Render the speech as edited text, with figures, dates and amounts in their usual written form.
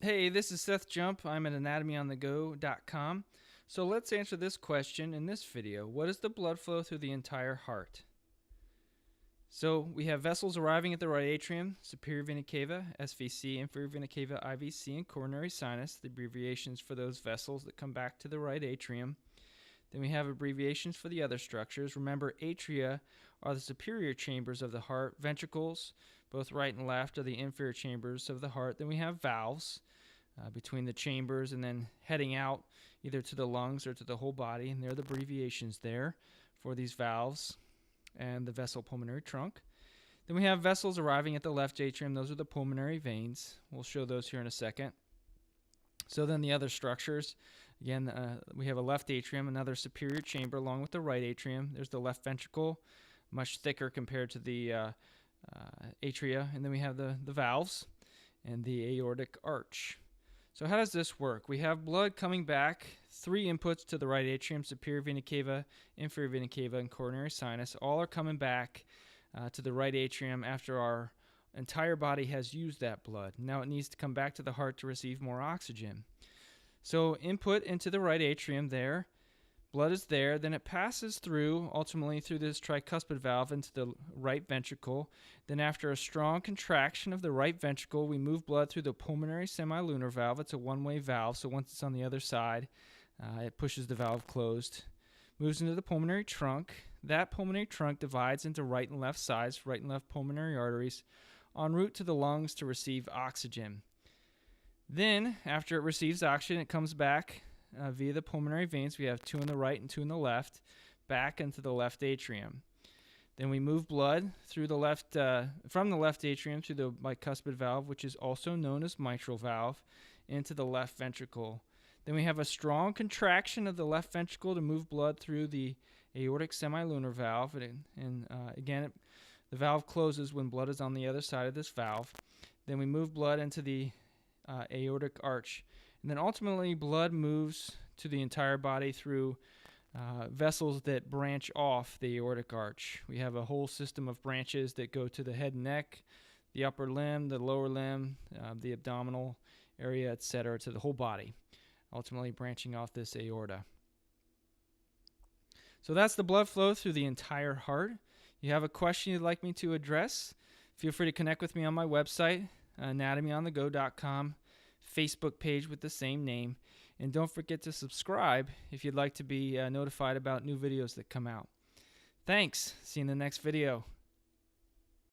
Hey, this is Seth Jump. I'm at anatomyonthego.com. So let's answer this question in this video. What is the blood flow through the entire heart? So we have vessels arriving at the right atrium, superior vena cava, SVC, inferior vena cava, IVC, and coronary sinus, the abbreviations for those vessels that come back to the right atrium. Then we have abbreviations for the other structures. Remember, atria are the superior chambers of the heart. Ventricles, both right and left, are the inferior chambers of the heart. Then we have valves between the chambers and then heading out either to the lungs or to the whole body. And there are the abbreviations there for these valves and the vessel pulmonary trunk. Then we have vessels arriving at the left atrium. Those are the pulmonary veins. We'll show those here in a second. So then the other structures, again, we have a left atrium, another superior chamber along with the right atrium. There's the left ventricle, much thicker compared to the atria. And then we have the valves and the aortic arch. So how does this work? We have blood coming back, 3 inputs to the right atrium, superior vena cava, inferior vena cava, and coronary sinus. All are coming back to the right atrium after our entire body has used that blood. Now it needs to come back to the heart to receive more oxygen. So input into the right atrium there. Blood is there, then it passes through, ultimately through this tricuspid valve into the right ventricle. Then after a strong contraction of the right ventricle, we move blood through the pulmonary semilunar valve. It's a one-way valve, so once it's on the other side, it pushes the valve closed. Moves into the pulmonary trunk. That pulmonary trunk divides into right and left sides, right and left pulmonary arteries, en route to the lungs to receive oxygen. Then, after it receives oxygen, it comes back via the pulmonary veins. We have 2 on the right and 2 on the left, back into the left atrium. Then we move blood through the left, from the left atrium to the bicuspid valve, which is also known as mitral valve, into the left ventricle. Then we have a strong contraction of the left ventricle to move blood through the aortic semilunar valve, again, the valve closes when blood is on the other side of this valve. Then we move blood into the aortic arch. And then ultimately, blood moves to the entire body through vessels that branch off the aortic arch. We have a whole system of branches that go to the head and neck, the upper limb, the lower limb, the abdominal area, etc., to the whole body, ultimately branching off this aorta. So that's the blood flow through the entire heart. You have a question you'd like me to address, feel free to connect with me on my website, anatomyonthego.com, Facebook page with the same name, and don't forget to subscribe if you'd like to be notified about new videos that come out. Thanks. See you in the next video.